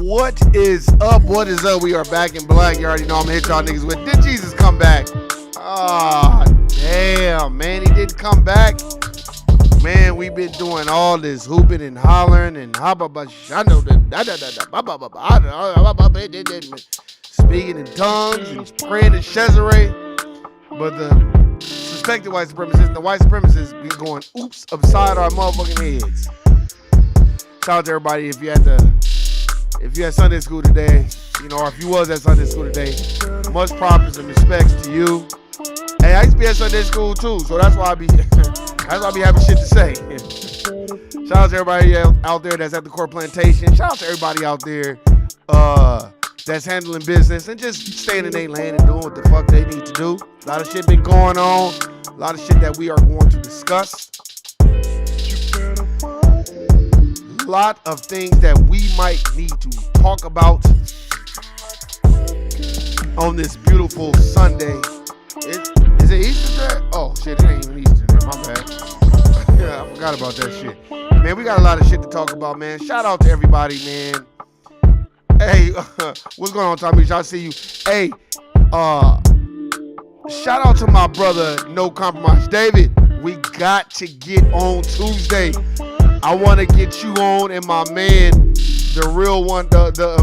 What is up? What is up? We are back in black. You already know I'm gonna hit y'all niggas with. Did Jesus come back? Ah, damn, man, he didn't come back. Man, we've been doing all this hooping and hollering and speaking in tongues and praying in Cesare. But the suspected white supremacists and the white supremacists be going oops upside our motherfucking heads. Shout out to everybody if you had Sunday school today, or if you was at Sunday school today, much props and respects to you. Hey, I used to be at Sunday school too, so that's why I be having shit to say. Shout out to everybody out there that's at the Court Plantation. Shout out to everybody out there that's handling business and just staying in their lane and doing what the fuck they need to do. A lot of shit been going on. A lot of shit that we are going to discuss. A lot of things that we might need to talk about on this beautiful Sunday. Is it Easter today? Oh shit, it ain't even Easter today. My bad. Yeah, I forgot about that shit. Man, we got a lot of shit to talk about, man. Shout out to everybody, man. Hey, what's going on, Tommy? I see you. Hey, shout out to my brother, No Compromise. David, we got to get on Tuesday. I want to get you on and my man, the real one,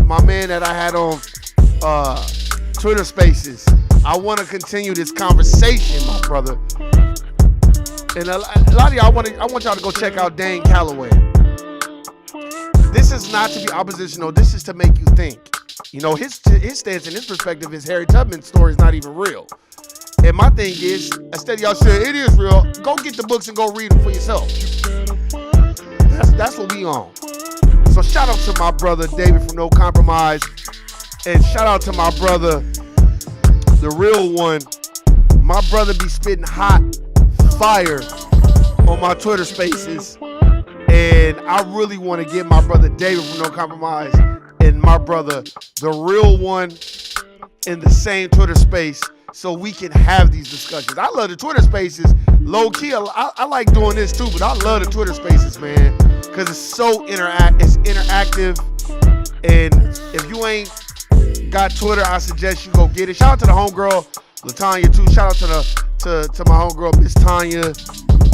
my man that I had on Twitter Spaces. I want to continue this conversation, my brother. And a lot of y'all, I want y'all to go check out Dane Calloway. This is not to be oppositional. This is to make you think. His stance and his perspective is Harry Tubman's story is not even real. And my thing is, instead of y'all saying it is real, go get the books and go read them for yourself. That's what we on. So shout out to my brother David from No Compromise, and shout out to my brother, the real one. My brother be spitting hot fire on my Twitter Spaces, and I really want to get my brother David from No Compromise and my brother, the real one, in the same Twitter space so we can have these discussions. I love the Twitter Spaces. Low key, I like doing this too, but I love the Twitter Spaces, man, because it's so interactive. And if you ain't got Twitter, I suggest you go get it. Shout out to the homegirl LaTanya too. Shout out to my homegirl Miss Tanya.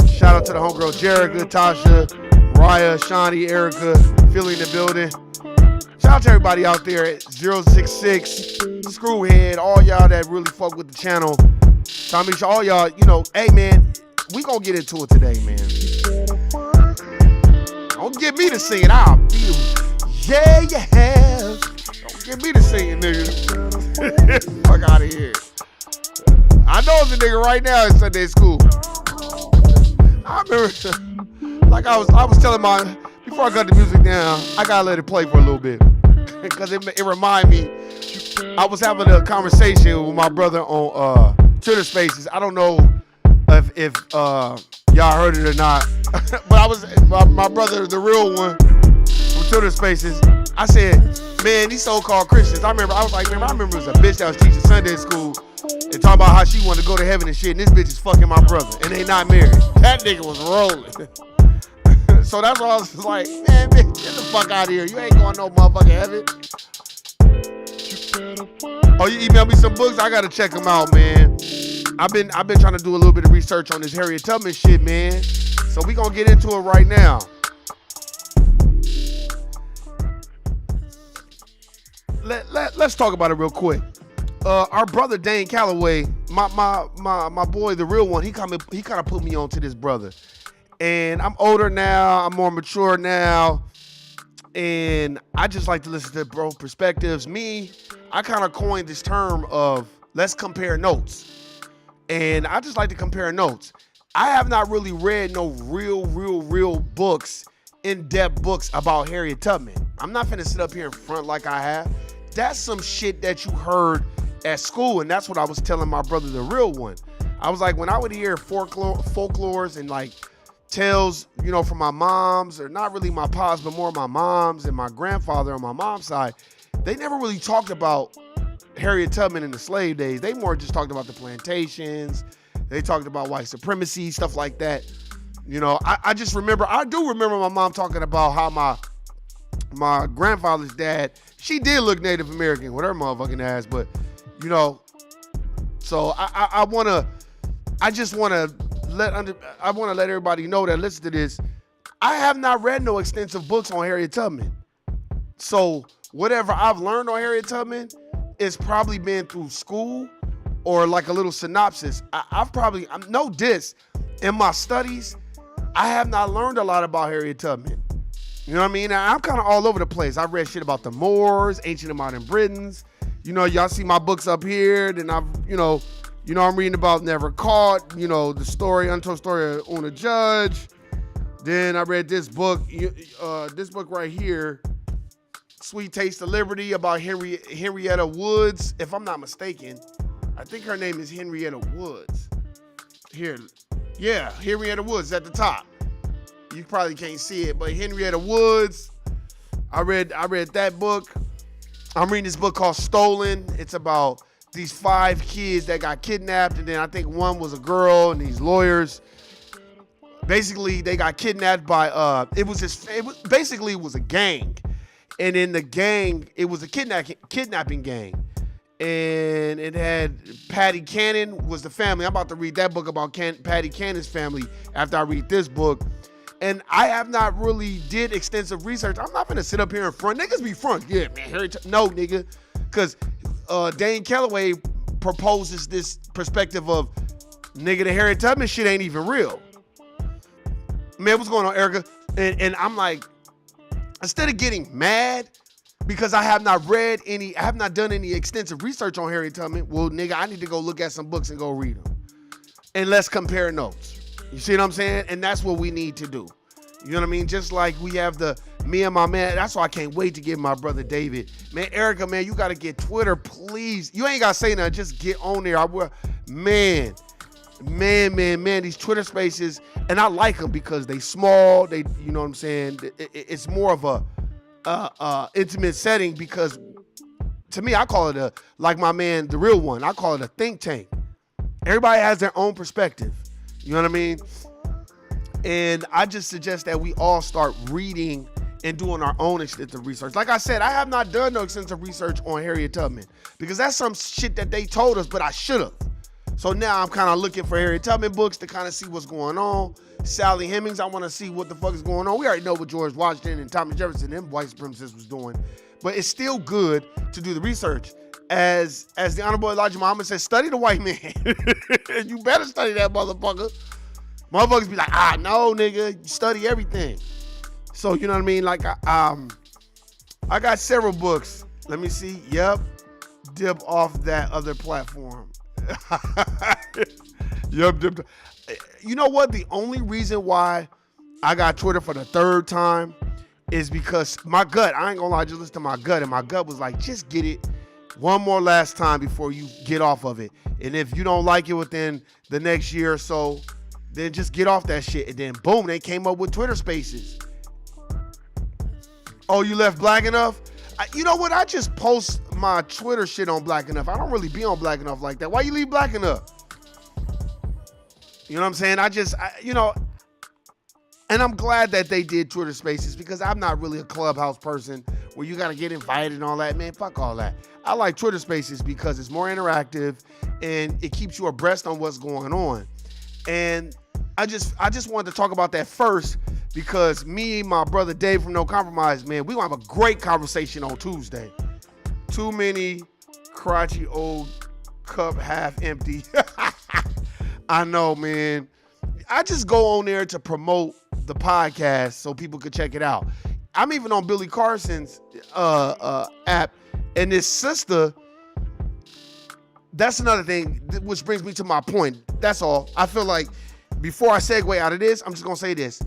Shout out to the homegirl Jerica, Tasha, Raya, Shawnee, Erica, Philly in the building. Shout out to everybody out there at 066, Screwhead, all y'all that really fuck with the channel. Tommy, all y'all, hey man, we gonna get into it today, man. Don't get me to singing, I'll beat you. Yeah. Don't get me to singing, nigga. Fuck out of here. I know it's a nigga right now in Sunday school. I remember, like I was telling before I cut the music down, I gotta let it play for a little bit. Because it remind me, I was having a conversation with my brother on Twitter Spaces. I don't know if y'all heard it or not, but I was my brother, the real one, from Twitter Spaces. I said, man, these so-called Christians. I was like, man, I remember it was a bitch that was teaching Sunday school and talking about how she wanted to go to heaven and shit, and this bitch is fucking my brother, and they not married. That nigga was rolling. So that's why I was just like, man, bitch, get the fuck out of here. You ain't going no motherfucking heaven. Oh, you emailed me some books? I gotta check them out, man. I've been trying to do a little bit of research on this Harriet Tubman shit, man. So we gonna get into it right now. Let's talk about it real quick. Our brother Dane Calloway, my boy, the real one, he kind of put me on to this brother. And I'm older now, I'm more mature now, and I just like to listen to both perspectives. I kind of coined this term of let's compare notes. And I just like to compare notes. I have not really read no real books, in-depth books about Harriet Tubman. I'm not finna sit up here in front like I have. That's some shit that you heard at school, and that's what I was telling my brother, the real one. I was like, when I would hear folklores and like tales, you know, from my moms, or not really my pops, but more my moms and my grandfather on my mom's side, they never really talked about Harriet Tubman in the slave days. They more just talked about the plantations. They talked about white supremacy, stuff like that. You know, I do remember my mom talking about how my grandfather's dad, she did look Native American with her motherfucking ass, but you know, so I want to let everybody know that listen to this. I have not read no extensive books on Harriet Tubman. So whatever I've learned on Harriet Tubman, it's probably been through school or like a little synopsis. I'm no diss. In my studies, I have not learned a lot about Harriet Tubman. You know what I mean? I'm kind of all over the place. I read shit about the Moors, ancient and modern Britons. You know, y'all see my books up here. Then I'm reading about Never Caught, you know, the untold story of Una Judge. Then I read this book right here, Sweet Taste of Liberty, about Henrietta Woods. If I'm not mistaken, I think her name is Henrietta Woods. Here, yeah, Henrietta Woods at the top. You probably can't see it, but Henrietta Woods. I read that book. I'm reading this book called Stolen. It's about these 5 kids that got kidnapped, and then I think one was a girl, and these lawyers. Basically, they got kidnapped by it was a gang. And in the gang, it was a kidnapping gang. And it had Patty Cannon was the family. I'm about to read that book about Patty Cannon's family after I read this book. And I have not really did extensive research. I'm not gonna sit up here in front. Niggas be front. Yeah, man, no, nigga. Because Dane Calloway proposes this perspective of, nigga, the Harriet Tubman shit ain't even real. Man, what's going on, Erica? And I'm like, instead of getting mad because I have not done any extensive research on Harriet Tubman, well, nigga, I need to go look at some books and go read them. And let's compare notes. You see what I'm saying? And that's what we need to do. You know what I mean? Just like we have me and my man, that's why I can't wait to get my brother David. Man, Erica, man, you got to get Twitter, please. You ain't got to say nothing. Just get on there. Man, these Twitter spaces, and I like them because they small. They, you know what I'm saying? It's more of a intimate setting because to me, I call it like my man, the real one, I call it a think tank. Everybody has their own perspective. You know what I mean? And I just suggest that we all start reading and doing our own extensive research. Like I said, I have not done no extensive research on Harriet Tubman because that's some shit that they told us, but I should have. So now I'm kind of looking for Harriet Tubman books to kind of see what's going on. Sally Hemings, I want to see what the fuck is going on. We already know what George Washington and Thomas Jefferson and them white supremacists was doing. But it's still good to do the research. As the Honorable Elijah Muhammad says, study the white man. You better study that motherfucker. Motherfuckers be like, no, nigga, study everything. So, you know what I mean? Like, I got several books. Let me see. Yep. Dip off that other platform. Yep. You know what? The only reason why I got Twitter for the 3rd time is because my gut, I ain't gonna lie, I just listened to my gut, and my gut was like, just get it one more last time before you get off of it. And if you don't like it within the next year or so, then just get off that shit. And then boom, they came up with Twitter Spaces. Oh, you left Black Enough? You know what? I just post my Twitter shit on Black Enough. I don't really be on Black Enough like that. Why you leave Black Enough? You know what I'm saying? And I'm glad that they did Twitter Spaces because I'm not really a Clubhouse person where you got to get invited and all that. Man, fuck all that. I like Twitter Spaces because it's more interactive and it keeps you abreast on what's going on. And I just wanted to talk about that first because me and my brother Dave from No Compromise, man, we gonna have a great conversation on Tuesday. Too many crotchy old cup half empty. I know, man. I just go on there to promote the podcast so people could check it out. I'm even on Billy Carson's app, and his sister, that's another thing, which brings me to my point. That's all. I feel like before I segue out of this, I'm just going to say this.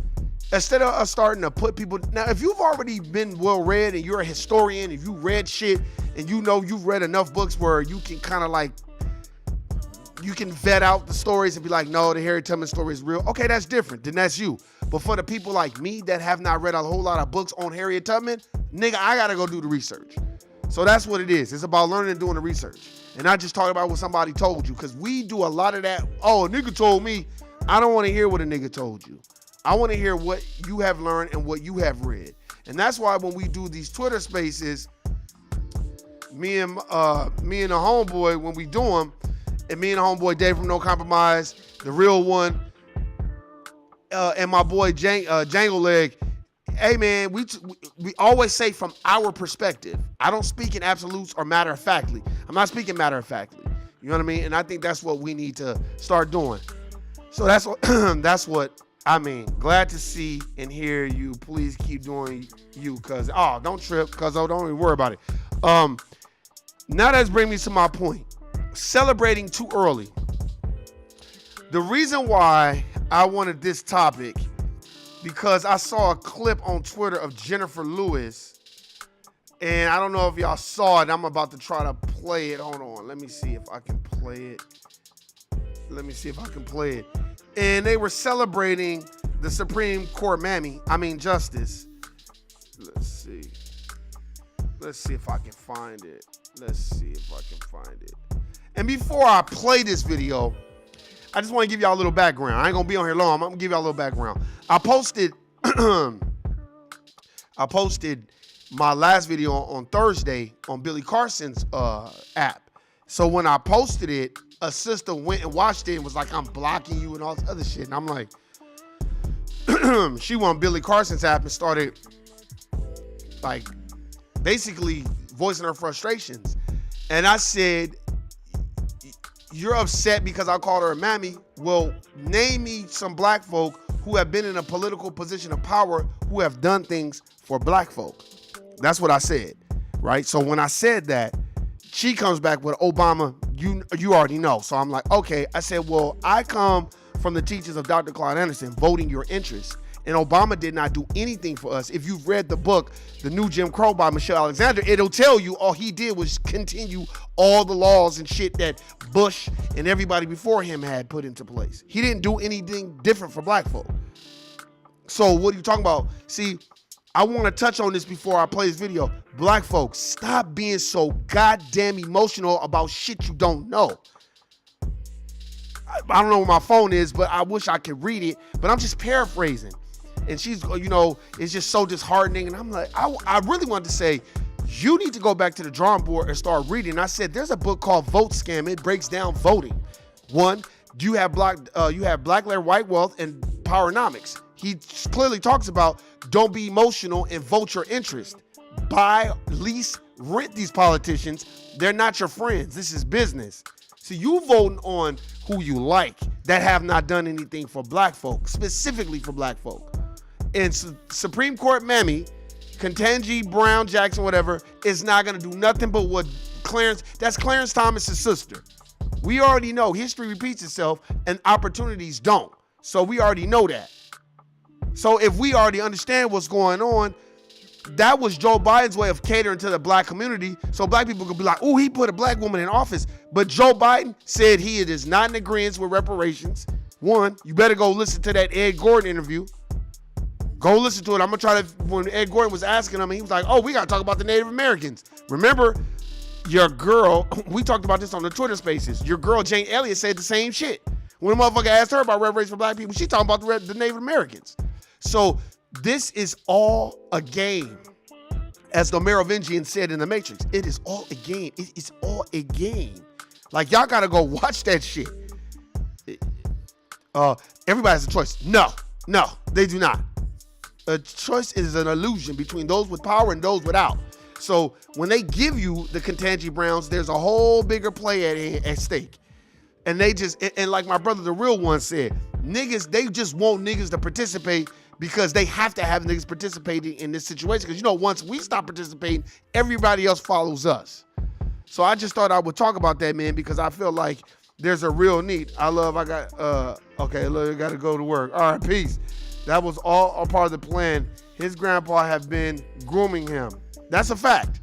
Instead of us starting to put people... Now, if you've already been well-read and you're a historian, if you read shit and you know you've read enough books where you can kind of like... You can vet out the stories and be like, no, the Harriet Tubman story is real. Okay, that's different. Then that's you. But for the people like me that have not read a whole lot of books on Harriet Tubman, nigga, I got to go do the research. So that's what it is. It's about learning and doing the research. And not just talking about what somebody told you. Because we do a lot of that. Oh, a nigga told me. I don't want to hear what a nigga told you. I want to hear what you have learned and what you have read. And that's why when we do these Twitter Spaces, me and the homeboy, when we do them, and me and the homeboy Dave from No Compromise, the real one, and my boy Jangle Leg, hey man, we always say from our perspective. I don't speak in absolutes or matter of factly. I'm not speaking matter of factly. You know what I mean? And I think that's what we need to start doing. So that's what I mean. Glad to see and hear you. Please keep doing you, cuz. Oh, don't trip, cuz. Oh, don't even worry about it. Now that's bringing me to my point. Celebrating too early. The reason why I wanted this topic, because I saw a clip on Twitter of Jennifer Lewis, and I don't know if y'all saw it. I'm about to try to play it. Hold on. Let me see if I can play it. And they were celebrating the Supreme Court justice. Let's see if I can find it. And before I play this video, I just want to give y'all a little background. I ain't gonna be on here long. I'm gonna give y'all a little background. I posted my last video on Thursday on Billy Carson's app. So when I posted it, a sister went and watched it and was like, I'm blocking you and all this other shit. And I'm like, she went on Billy Carson's app and started like basically voicing her frustrations. And I said, you're upset because I called her a mammy. Well, name me some black folk who have been in a political position of power who have done things for black folk. That's what I said, right? So when I said that, she comes back with Obama, you already know. So I'm like, okay. I said, well, I come from the teachings of Dr. Claude Anderson, voting your interests. And Obama did not do anything for us. If you've read the book, The New Jim Crow by Michelle Alexander, it'll tell you all he did was continue all the laws and shit that Bush and everybody before him had put into place. He didn't do anything different for black folk. So what are you talking about? See, I want to touch on this before I play this video. Black folks, stop being so goddamn emotional about shit you don't know. I don't know where my phone is, but I wish I could read it, but I'm just paraphrasing. And she's, it's just so disheartening. And I'm like, I really wanted to say, you need to go back to the drawing board and start reading. And I said, there's a book called Vote Scam. It breaks down voting. One, you have Black Layer White Wealth and Powernomics. He clearly talks about don't be emotional and vote your interest. Buy, lease, rent these politicians. They're not your friends. This is business. So you voting on who you like that have not done anything for black folk, specifically for black folk. And Supreme Court Mammy, Ketanji Brown Jackson, whatever, is not going to do nothing but what that's Clarence Thomas's sister. We already know history repeats itself and opportunities don't. So we already know that. So if we already understand what's going on, that was Joe Biden's way of catering to the black community, so black people could be like, "Oh, he put a black woman in office." But Joe Biden said he is not in agreement with reparations. One, you better go listen to that Ed Gordon interview. Go listen to it. I'm gonna try to. When Ed Gordon was asking him, he was like, "Oh, we gotta talk about the Native Americans." Remember, your girl. We talked about this on the Twitter Spaces. Your girl Jane Elliott said the same shit. When a motherfucker asked her about reparations for black people, she talking about the Native Americans. So this is all a game. As the Merovingian said in The Matrix, it is all a game. It is all a game. Like, y'all gotta go watch that shit. Everybody has a choice. No, they do not. A choice is an illusion between those with power and those without. So when they give you the Ketanji Browns, there's a whole bigger play at stake. And they just, and like my brother, the real one said, niggas, they just want niggas to participate because they have to have niggas participating in this situation. Because, you know, once we stop participating, everybody else follows us. So I just thought I would talk about that, man, because I feel like there's a real need. Okay, look, I got to go to work. All right, peace. That was all a part of the plan. His grandpa have been grooming him. That's a fact.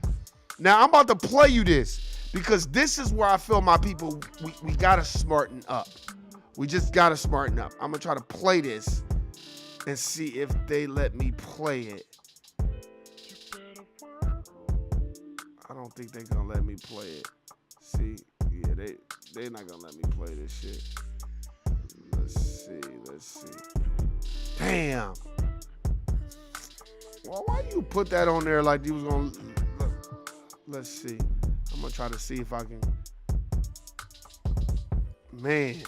Now, I'm about to play you this because this is where I feel my people, we got to smarten up. We just got to smarten up. I'm going to try to play this and see if they let me play it. I don't think they're going to let me play it. See? Yeah, they're not going to let me play this shit. Let's see. Damn. Well, why you put that on there like you was going to... Let's see. I'm going to try to see if I can... Man.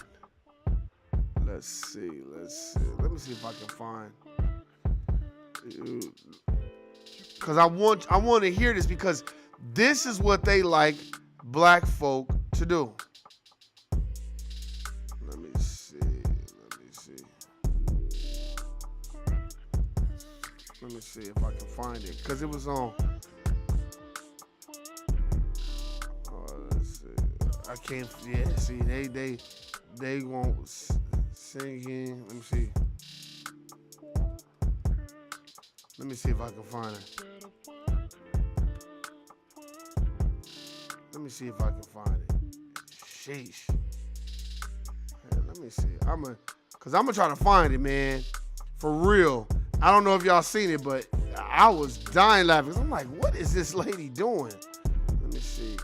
Let's see. Let me see if I can find... Because I want to hear this because this is what they like black folk to do. Let me see. Let me see if I can find it. Because it was on... Let's see. I can't... Yeah, see, they won't singing. Let me see. Let me see if I can find it. Let me see if I can find it. Sheesh. Hey, let me see. Cause I'm gonna try to find it, man. For real. I don't know if y'all seen it, but I was dying laughing. I'm like, what is this lady doing? Let me see.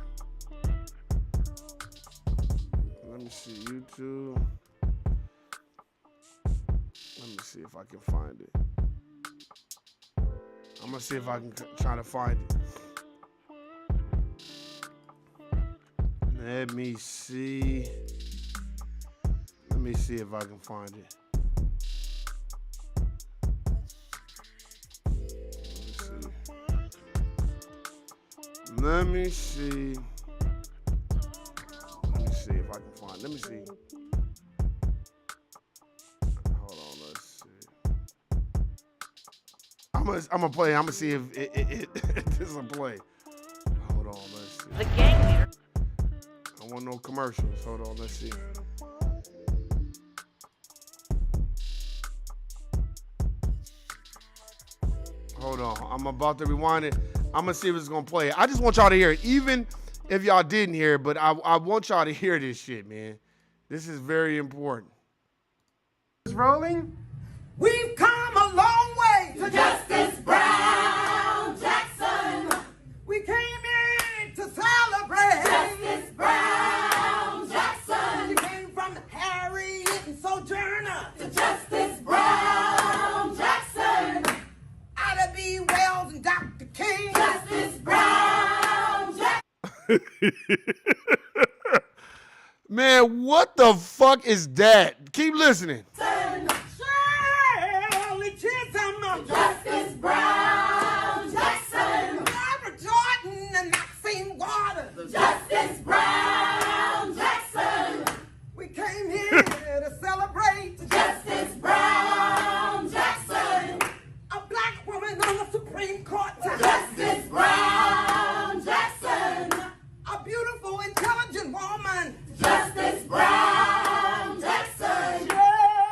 YouTube. Let me see if I can find it. I'm gonna see if I can try to find it. Let me see if I can find it. Let me see if I can find it. Let me see. Hold on, let's see. I'm gonna play. I'm gonna see if this is a play. Hold on, let's see. The gang leader. I want no commercials. Hold on, let's see. Hold on, I'm about to rewind it. I'm gonna see if it's gonna play. I just want y'all to hear it, even if y'all didn't hear it. But I want y'all to hear this shit, man. This is very important. It's rolling. We've come a long way to Justice Brown Jackson. We came in to celebrate Justice Brown Jackson. We came from Harriet and Sojourner to Justice Brown Jackson. Ida B. Wells and Dr. King. Justice Brown Jackson. Man, what the fuck is that? Keep listening. Shirley Chisholm. Justice Brown Jackson. Barbara Jordan and Maxine Waters. Justice Brown Jackson. We came here to celebrate Justice Brown Jackson. a black woman on the Supreme Court. Justice Brown Jackson. A beautiful, intelligent woman. Justice Brown Jackson. Yeah.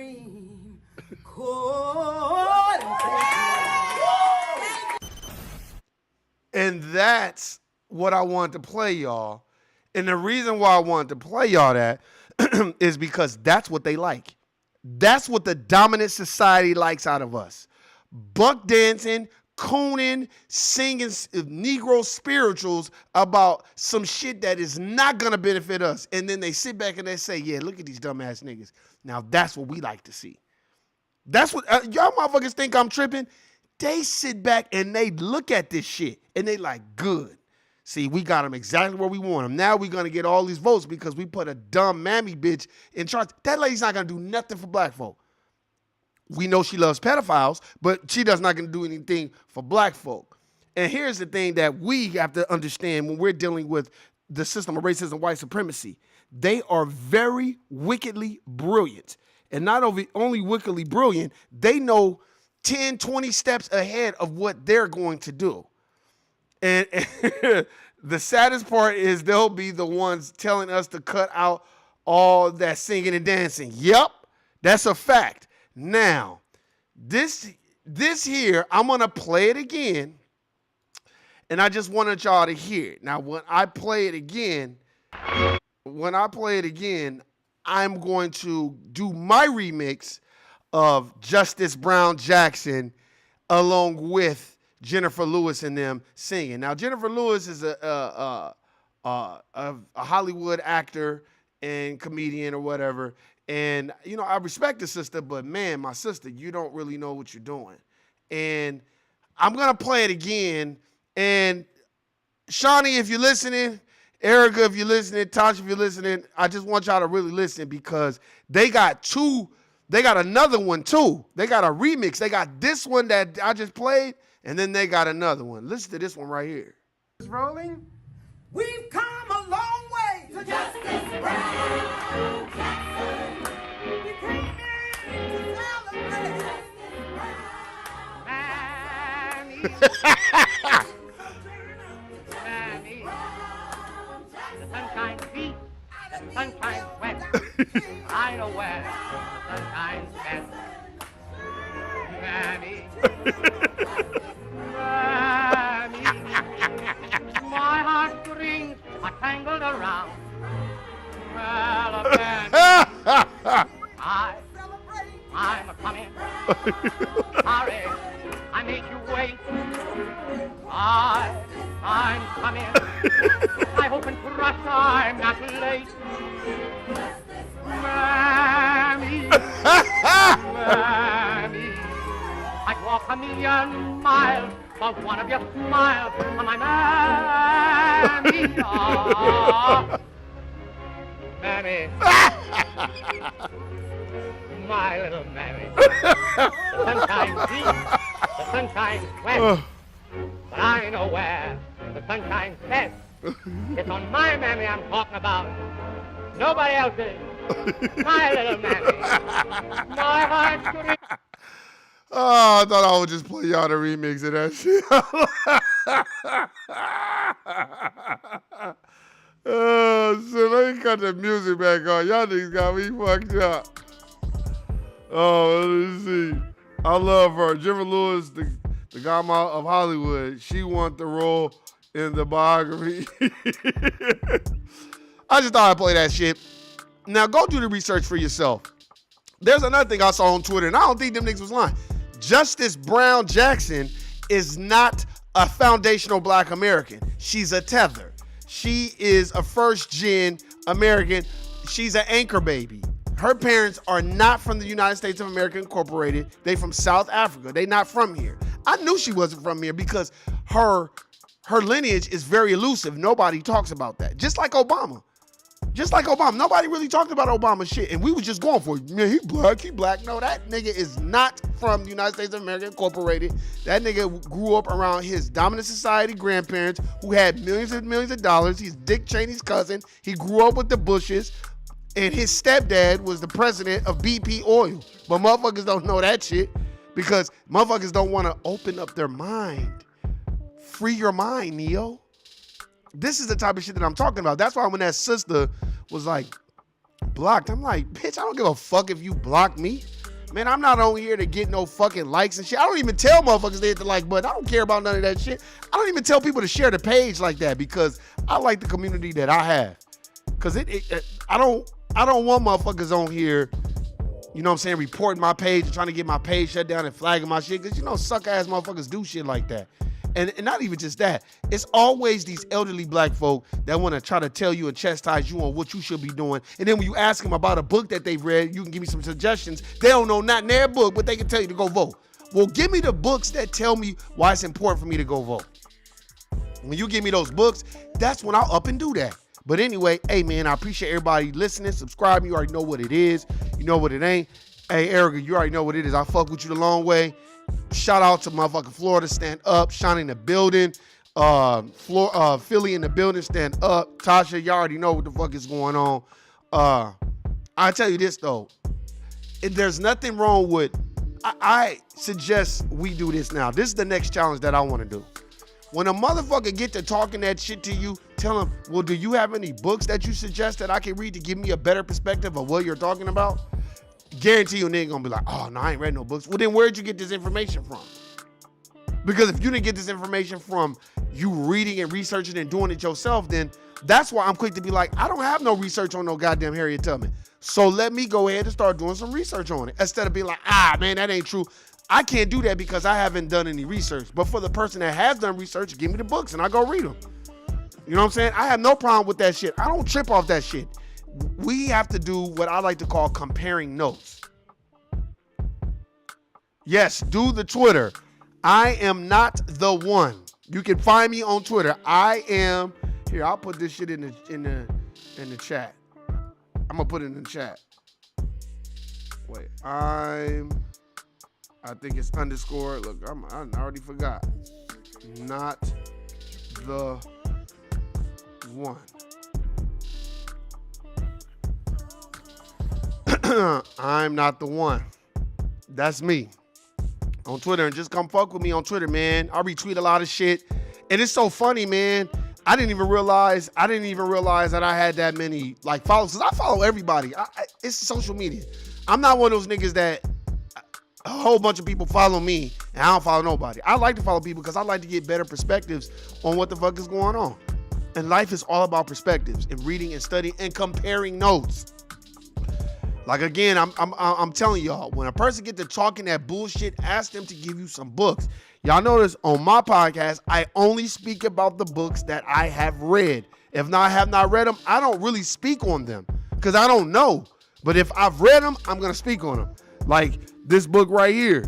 Supreme Court. And that's what I wanted to play y'all. And the reason why I wanted to play y'all that is because that's what they like. That's what the dominant society likes out of us. Buck dancing, cooning, singing Negro spirituals about some shit that is not going to benefit us. And then they sit back and they say, yeah, look at these dumbass niggas. Now that's what we like to see. That's what y'all motherfuckers think I'm tripping. They sit back and they look at this shit and they like, good. See, we got them exactly where we want them. Now we're going to get all these votes because we put a dumb mammy bitch in charge. That lady's not going to do nothing for black folk. We know she loves pedophiles, but she does not going to do anything for black folk. And here's the thing that we have to understand when we're dealing with the system of racism, white supremacy. They are very wickedly brilliant. And not only wickedly brilliant, they know 10, 20 steps ahead of what they're going to do. And the saddest part is they'll be the ones telling us to cut out all that singing and dancing. Yep, that's a fact. Now, this here, I'm going to play it again. And I just wanted y'all to hear it. Now, when I play it again, I'm going to do my remix of Justice Brown Jackson along with Jennifer Lewis and them singing. Now, Jennifer Lewis is a Hollywood actor and comedian or whatever. And, you know, I respect the sister, but man, my sister, you don't really know what you're doing. And I'm going to play it again. And Shawnee, if you're listening, Erica, if you're listening, Tasha, if you're listening, I just want y'all to really listen because they got another one too. They got a remix. They got this one that I just played, and then they got another one. Listen to this one right here. It's rolling. We've come a long way to Justice Brown Jackson. We came in to celebrate. The sunshine beat, the sunshine wet. I know where the sunshine best. Mammy, Mammy, my heartstrings are tangled around. Well, Mammy, I'm a coming. Hurry, I made you wait. I'm coming. I hope and trust I'm not late. Mammy, Mammy, I'd walk a million miles for one of your smiles on my Mammy. Oh, Mammy, my little Mammy. The sunshine's deep, the sunshine's wet. But I know where the sunshine's best. It's on my Mammy I'm talking about. Nobody else's. My little Mammy. My heart. Oh, I thought I would just play y'all the remix of that shit. Oh, shit. Let me cut the music back on. Y'all niggas got me fucked up. Oh, let me see. I love her. Jennifer Lewis, the godmother of Hollywood, she won the role in the biography. I just thought I'd play that shit. Now, go do the research for yourself. There's another thing I saw on Twitter, and I don't think them niggas was lying. Justice Brown Jackson is not a foundational black American. She's a tether. She is a first-gen American. She's an anchor baby. Her parents are not from the United States of America Incorporated. They from South Africa. They not from here. I knew she wasn't from here because her lineage is very elusive. Nobody talks about that. Just like Obama. Just like Obama. Nobody really talked about Obama shit, and we was just going for it. Man, he black. No, that nigga is not from the United States of America Incorporated. That nigga grew up around his dominant society grandparents who had millions and millions of dollars. He's Dick Cheney's cousin. He grew up with the Bushes, and his stepdad was the president of BP Oil. But motherfuckers don't know that shit because motherfuckers don't want to open up their mind. Free your mind, Neo. This is the type of shit that I'm talking about. That's why when that sister was like, blocked, I'm like, bitch, I don't give a fuck if you block me. Man, I'm not on here to get no fucking likes and shit. I don't even tell motherfuckers to hit the like button. I don't care about none of that shit. I don't even tell people to share the page like that because I like the community that I have. Cause I don't want motherfuckers on here, you know what I'm saying, reporting my page and trying to get my page shut down and flagging my shit. Cause you know, suck ass motherfuckers do shit like that. And not even just that. It's always these elderly black folk that want to try to tell you and chastise you on what you should be doing. And then when you ask them about a book that they've read, you can give me some suggestions. They don't know not in their book, but they can tell you to go vote. Well, give me the books that tell me why it's important for me to go vote. When you give me those books, that's when I'll up and do that. But anyway, hey man, I appreciate everybody listening, subscribing. You already know what it is. You know what it ain't. Hey, Erica, you already know what it is. I fuck with you the long way. Shout out to motherfucking Florida, stand up. Shine in the building. Philly in the building, stand up. Tasha, you already know what the fuck is going on. I tell you this though, there's nothing wrong with, I suggest we do this now. This is the next challenge that I want to do. When a motherfucker get to talking that shit to you, tell him, well, do you have any books that you suggest that I can read to give me a better perspective of what you're talking about? Guarantee you a nigga gonna be like, oh, no, I ain't read no books. Well, then where'd you get this information from? Because if you didn't get this information from you reading and researching and doing it yourself, then that's why I'm quick to be like, I don't have no research on no goddamn Harriet Tubman. So let me go ahead and start doing some research on it. Instead of being like, man, that ain't true. I can't do that because I haven't done any research. But for the person that has done research, give me the books and I go read them. You know what I'm saying? I have no problem with that shit. I don't trip off that shit. We have to do what I like to call comparing notes. Yes, do the Twitter. I am not the one. You can find me on Twitter. I am here. I'll put this shit in the chat. I'm gonna put it in the chat. Wait, I think it's underscore. Look, I already forgot. Not the one. I'm not the one. That's me on Twitter, and just come fuck with me on Twitter, man. I retweet a lot of shit, and it's so funny, man. I didn't even realize that I had that many like followers. Cause I follow everybody. It's social media. I'm not one of those niggas that a whole bunch of people follow me and I don't follow nobody. I like to follow people because I like to get better perspectives on what the fuck is going on. And life is all about perspectives and reading and studying and comparing notes. Like again, I'm telling y'all, when a person get to talking that bullshit, ask them to give you some books. Y'all notice on my podcast, I only speak about the books that I have read. If I have not read them, I don't really speak on them because I don't know. But if I've read them, I'm gonna speak on them. Like this book right here,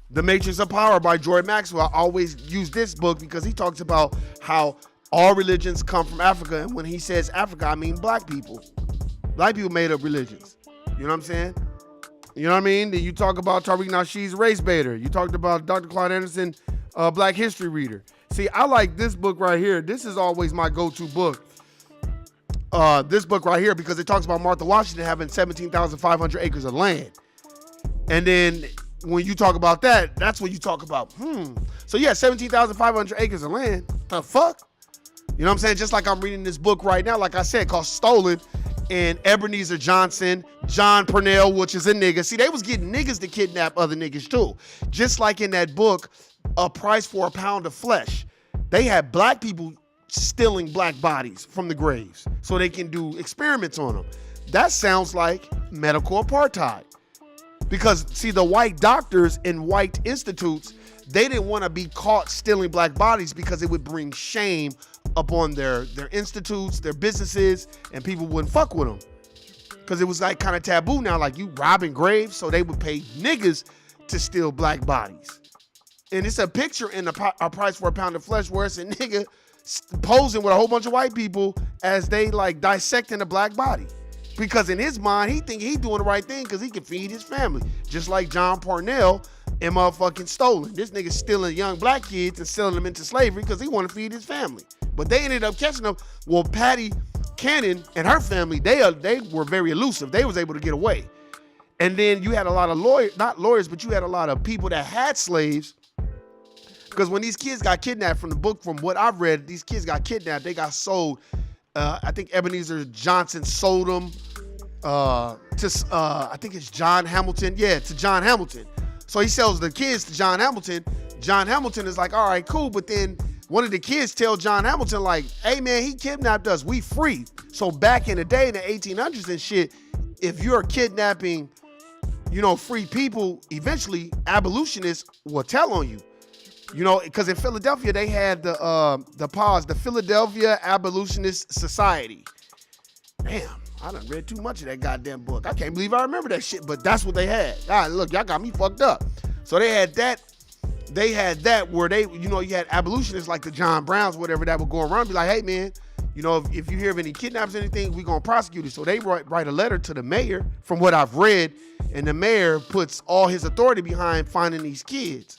The Matrix of Power by Jordan Maxwell. I always use this book because he talks about how all religions come from Africa. And when he says Africa, I mean black people. Black people made up religions. You know what I'm saying? You know what I mean? Then you talk about Tariq Nasheed's Race Baiter. You talked about Dr. Claude Anderson, Black History Reader. See, I like this book right here. This is always my go-to book. This book right here, because it talks about Martha Washington having 17,500 acres of land. And then when you talk about that, that's when you talk about, So yeah, 17,500 acres of land. The fuck? You know what I'm saying? Just like I'm reading this book right now, like I said, called Stolen. And Ebenezer Johnson, John Purnell, which is a nigga. See, they was getting niggas to kidnap other niggas too. Just like in that book, A Price for a Pound of Flesh. They had black people stealing black bodies from the graves so they can do experiments on them. That sounds like medical apartheid. Because, see, the white doctors in white institutes, they didn't want to be caught stealing black bodies because it would bring shame upon their institutes, their businesses, and people wouldn't fuck with them. Because it was like kind of taboo now, like you robbing graves, so they would pay niggas to steal black bodies. And it's a picture in A Price for a Pound of Flesh where it's a nigga posing with a whole bunch of white people as they like dissecting a black body. Because in his mind, he think he doing the right thing because he can feed his family. Just like John Parnell and motherfucking Stolen. This nigga stealing young black kids and selling them into slavery because he want to feed his family. But they ended up catching them. Well, Patty Cannon and her family, they were very elusive. They was able to get away. And then you had a lot of not lawyers, but you had a lot of people that had slaves. Because when these kids got kidnapped, from the book, from what I've read, these kids got kidnapped. They got sold. I think Ebenezer Johnson sold them I think it's John Hamilton. Yeah, to John Hamilton. So he sells the kids to John Hamilton. John Hamilton is like, all right, cool. But then one of the kids tell John Hamilton like, hey man, he kidnapped us. We free. So back in the day in the 1800s and shit, if you're kidnapping, free people, eventually abolitionists will tell on you. Because in Philadelphia they had the Philadelphia Abolitionist Society. Damn, I done read too much of that goddamn book. I can't believe I remember that shit, but that's what they had. God, look, y'all got me fucked up. So they had that. They had that where they, you had abolitionists like the John Browns, whatever, that would go around and be like, hey man, if you hear of any kidnaps or anything, we gonna prosecute it. So they write a letter to the mayor, from what I've read, and the mayor puts all his authority behind finding these kids.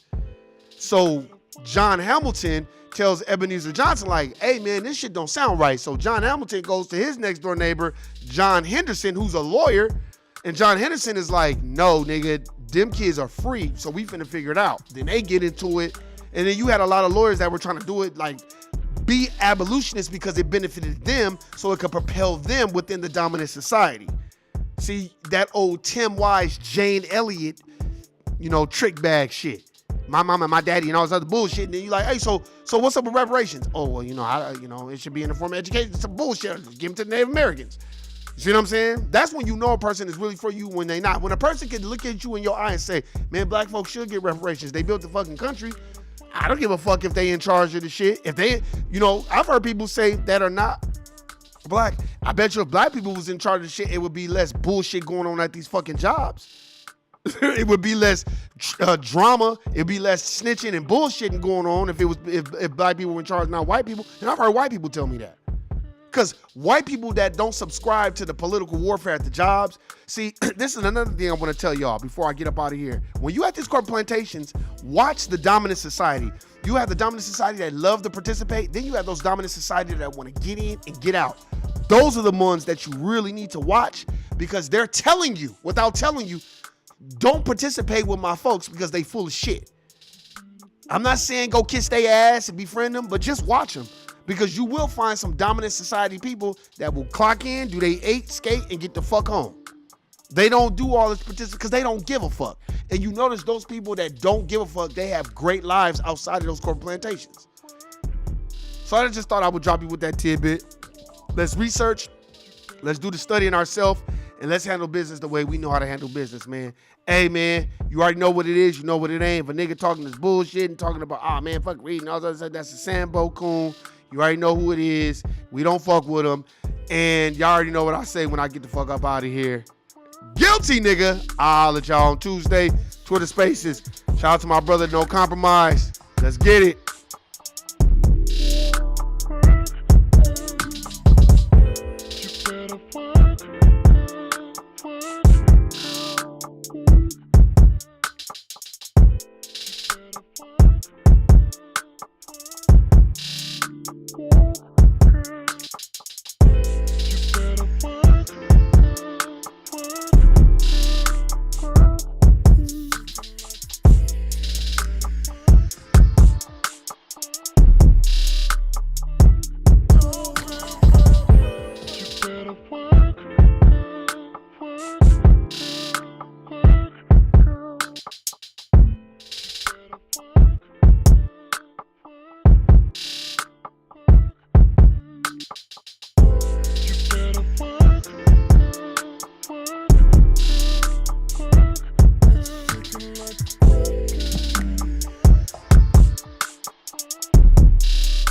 So John Hamilton tells Ebenezer Johnson like, hey man, this shit don't sound right. So John Hamilton goes to his next door neighbor, John Henderson, who's a lawyer. And John Henderson is like, no, nigga, them kids are free, so we finna figure it out. Then they get into it. And then you had a lot of lawyers that were trying to do it like be abolitionists because it benefited them, so it could propel them within the dominant society. See, that old Tim Wise, Jane Elliott, trick bag shit. My mama and my daddy and all this other bullshit. And then you like, hey, so what's up with reparations? Oh, well, it should be in the form of education. It's some bullshit. Just give them to the Native Americans. You see what I'm saying? That's when you know a person is really for you when they not. When a person can look at you in your eye and say, man, black folks should get reparations. They built the fucking country. I don't give a fuck if they in charge of the shit. If they, I've heard people say that are not black. I bet you if black people was in charge of the shit, it would be less bullshit going on at these fucking jobs. It would be less drama. It'd be less snitching and bullshitting going on if black people were in charge, not white people. And I've heard white people tell me that. Because white people that don't subscribe to the political warfare at the jobs, see, this is another thing I want to tell y'all before I get up out of here. When you at these corporate plantations, watch the dominant society. You have the dominant society that love to participate. Then you have those dominant society that want to get in and get out. Those are the ones that you really need to watch, because they're telling you, without telling you, don't participate with my folks because they full of shit. I'm not saying go kiss their ass and befriend them, but just watch them. Because you will find some dominant society people that will clock in, do they 8, skate, and get the fuck home. They don't do all this because they don't give a fuck. And you notice those people that don't give a fuck, they have great lives outside of those corporate plantations. So I just thought I would drop you with that tidbit. Let's research. Let's do the studying ourselves. And let's handle business the way we know how to handle business, man. Hey, man, you already know what it is. You know what it ain't. If a nigga talking this bullshit and talking about, oh, man, fuck reading, all that, that's a Sambo coon. You already know who it is. We don't fuck with them. And y'all already know what I say when I get the fuck up out of here. Guilty, nigga. I'll let y'all on Tuesday. Twitter Spaces. Shout out to my brother, No Compromise. Let's get it. Like